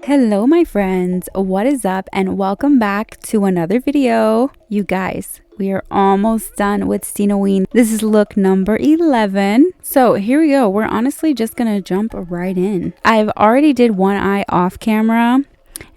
Hello my friends, what is up and welcome back to another video. You guys, we are almost done with STINAWEEN. This is look number 11. So here we go. We're honestly just gonna jump right in. I've already did one eye off camera.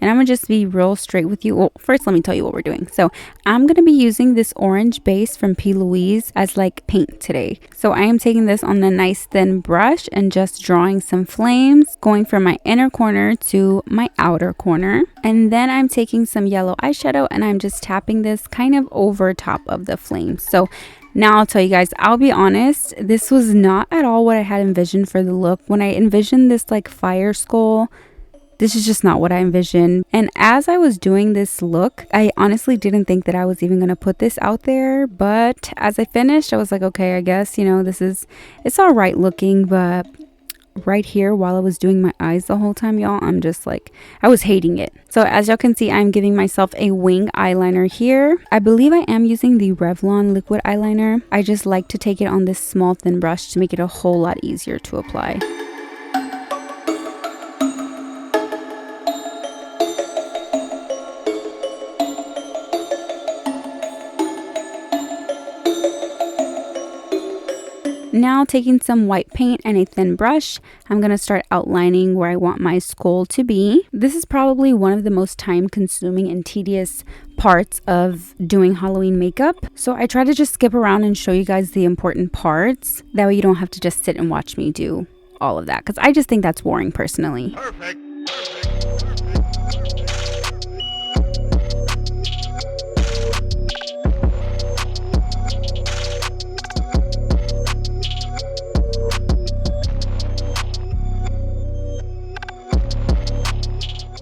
And I'm gonna just be real straight with you. Well, first let me tell you what we're doing. So I'm gonna be using this orange base from P. Louise as like paint today. So I am taking this on a nice thin brush and just drawing some flames, going from my inner corner to my outer corner. And then I'm taking some yellow eyeshadow and I'm just tapping this kind of over top of the flames. So now I'll tell you guys, I'll be honest, this was not at all what I had envisioned for the look. When I envisioned this like fire skull, this is just not what I envisioned. And as I was doing this look, I honestly didn't think that I was even going to put this out there. But as I finished, I was like, okay, I guess, you know, it's all right looking. But right here, while I was doing my eyes the whole time, y'all, I'm just like, I was hating it. So as y'all can see, I'm giving myself a wing eyeliner here. I believe I am using the Revlon liquid eyeliner. I just like to take it on this small thin brush to make it a whole lot easier to apply. Now taking some white paint and a thin brush, I'm going to start outlining where I want my skull to be. This is probably one of the most time consuming and tedious parts of doing Halloween makeup. So I try to just skip around and show you guys the important parts. That way you don't have to just sit and watch me do all of that, because I just think that's boring personally. Perfect.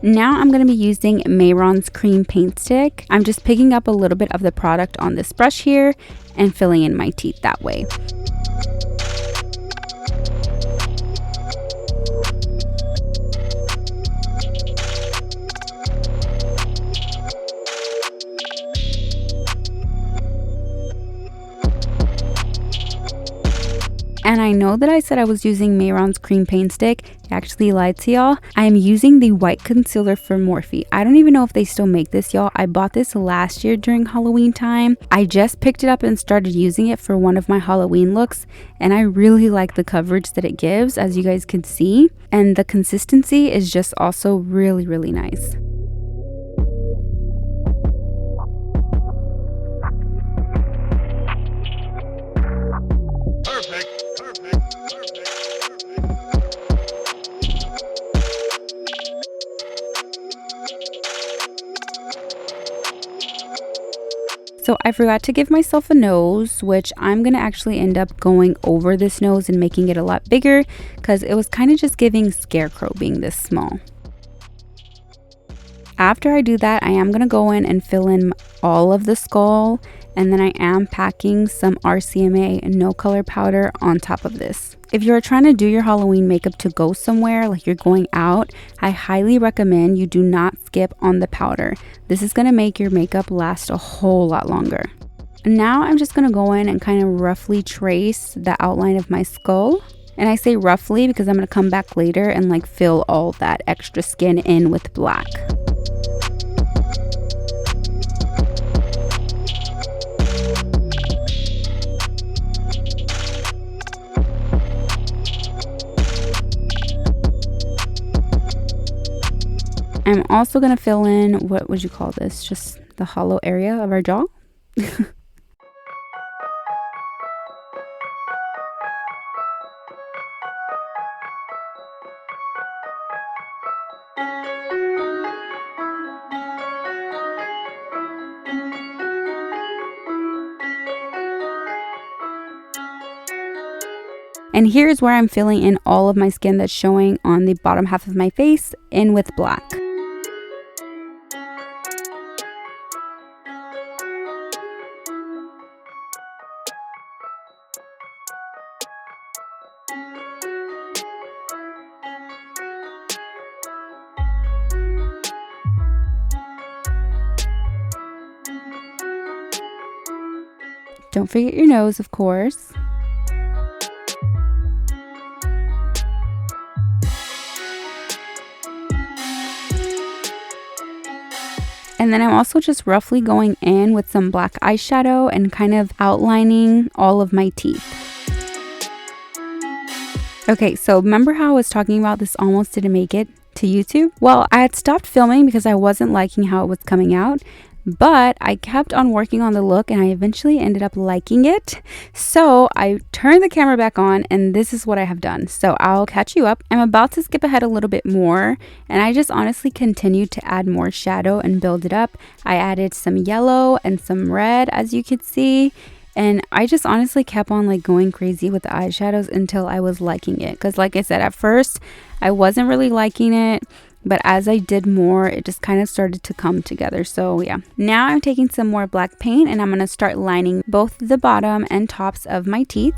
Now I'm going to be using Mayron's cream paint stick. I'm just picking up a little bit of the product on this brush here and filling in my teeth that way. And I know that I said I was using Mayron's cream paint stick. I actually lied to y'all. I'm using the white concealer from Morphe. I don't even know if they still make this, y'all. I bought this last year during Halloween time. I just picked it up and started using it for one of my Halloween looks. And I really like the coverage that it gives, as you guys can see. And the consistency is just also really, really nice. So I forgot to give myself a nose, which I'm going to actually end up going over this nose and making it a lot bigger because it was kind of just giving Scarecrow being this small. After I do that, I am going to go in and fill in all of the skull, and then I am packing some RCMA no color powder on top of this. If you're trying to do your Halloween makeup to go somewhere, like you're going out, I highly recommend you do not skip on the powder. This is going to make your makeup last a whole lot longer. Now I'm just going to go in and kind of roughly trace the outline of my skull. And I say roughly because I'm going to come back later and like fill all that extra skin in with black. I'm also going to fill in, what would you call this? Just the hollow area of our jaw. And here's where I'm filling in all of my skin that's showing on the bottom half of my face in with black. Don't forget your nose, of course. And then I'm also just roughly going in with some black eyeshadow and kind of outlining all of my teeth. Okay, so remember how I was talking about this almost didn't make it to YouTube? Well, I had stopped filming because I wasn't liking how it was coming out, but I kept on working on the look and I eventually ended up liking it. So I turned the camera back on and this is what I have done. So I'll catch you up. I'm about to skip ahead a little bit more and I just honestly continued to add more shadow and build it up. I added some yellow and some red, as you could see. And I just honestly kept on like going crazy with the eyeshadows until I was liking it. Because like I said, at first I wasn't really liking it. But as I did more, it just kind of started to come together. So yeah, now I'm taking some more black paint and I'm going to start lining both the bottom and tops of my teeth.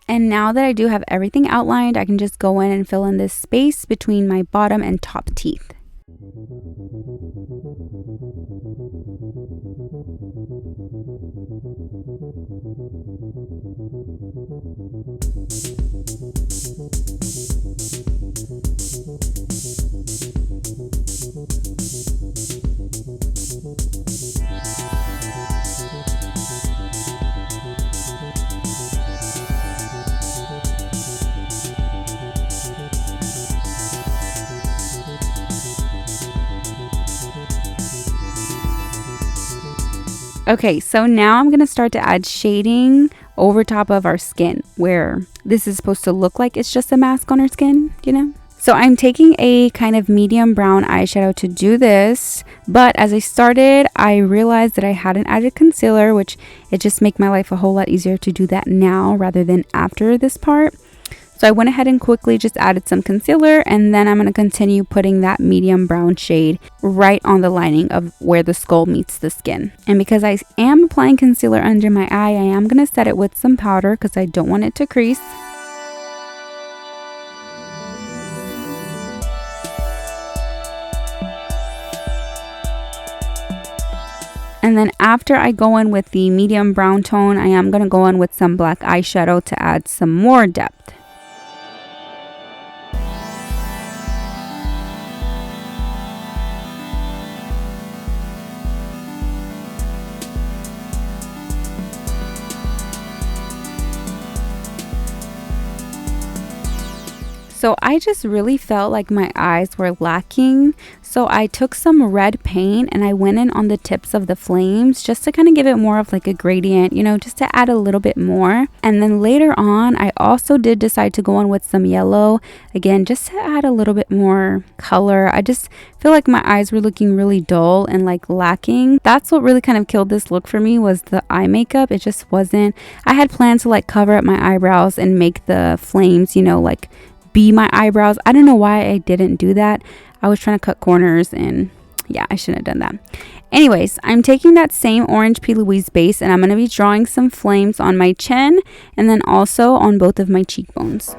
And now that I do have everything outlined, I can just go in and fill in this space between my bottom and top teeth. Okay, so now I'm going to start to add shading over top of our skin where this is supposed to look like it's just a mask on our skin, you know? So I'm taking a kind of medium brown eyeshadow to do this, but as I started, I realized that I hadn't added concealer, which it just makes my life a whole lot easier to do that now rather than after this part. So I went ahead and quickly just added some concealer and then I'm going to continue putting that medium brown shade right on the lining of where the skull meets the skin. And because I am applying concealer under my eye, I am going to set it with some powder because I don't want it to crease. And then after I go in with the medium brown tone, I am going to go in with some black eyeshadow to add some more depth. So I just really felt like my eyes were lacking. So I took some red paint and I went in on the tips of the flames just to kind of give it more of like a gradient, you know, just to add a little bit more. And then later on, I also did decide to go in with some yellow, again, just to add a little bit more color. I just feel like my eyes were looking really dull and like lacking. That's what really kind of killed this look for me, was the eye makeup. It just wasn't. I had planned to like cover up my eyebrows and make the flames, you know, like be my eyebrows. I don't know why I didn't do that. I was trying to cut corners and yeah, I shouldn't have done that. Anyways, I'm taking that same orange P. Louise base and I'm going to be drawing some flames on my chin and then also on both of my cheekbones.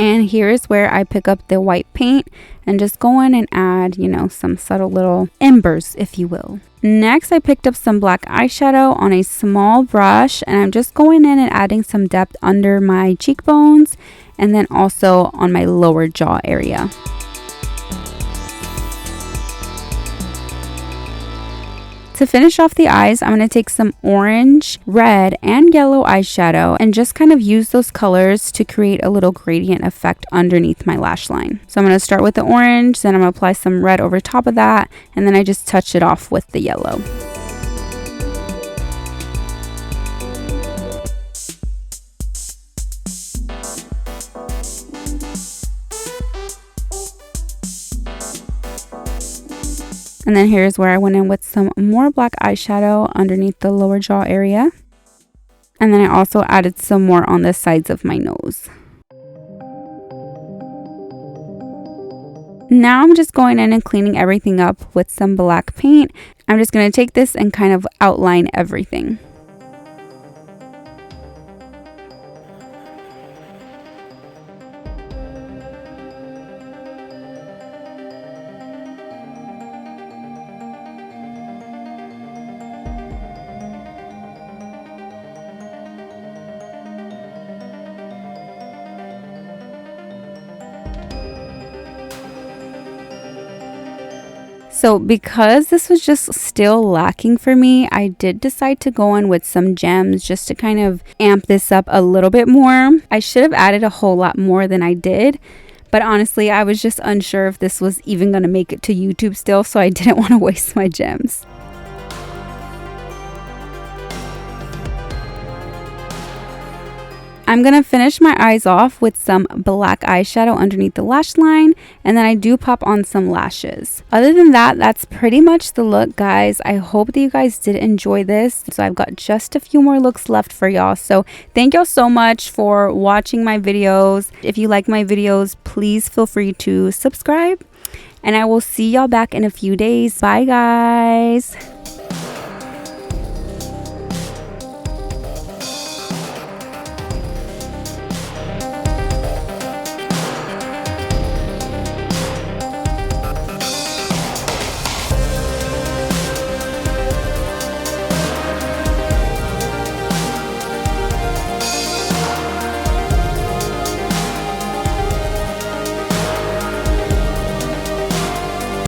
And here is where I pick up the white paint and just go in and add, you know, some subtle little embers, if you will. Next, I picked up some black eyeshadow on a small brush and I'm just going in and adding some depth under my cheekbones and then also on my lower jaw area. To finish off the eyes, I'm going to take some orange, red, and yellow eyeshadow and just kind of use those colors to create a little gradient effect underneath my lash line. So I'm going to start with the orange, then I'm going to apply some red over top of that, and then I just touch it off with the yellow. And then here's where I went in with some more black eyeshadow underneath the lower jaw area. And then I also added some more on the sides of my nose. Now I'm just going in and cleaning everything up with some black paint. I'm just going to take this and kind of outline everything. So because this was just still lacking for me, I did decide to go in with some gems just to kind of amp this up a little bit more. I should have added a whole lot more than I did, but honestly, I was just unsure if this was even going to make it to YouTube still, so I didn't want to waste my gems. I'm going to finish my eyes off with some black eyeshadow underneath the lash line, and then I do pop on some lashes. Other than that, that's pretty much the look, guys. I hope that you guys did enjoy this. So I've got just a few more looks left for y'all. So thank y'all so much for watching my videos. If you like my videos, please feel free to subscribe, and I will see y'all back in a few days. Bye, guys.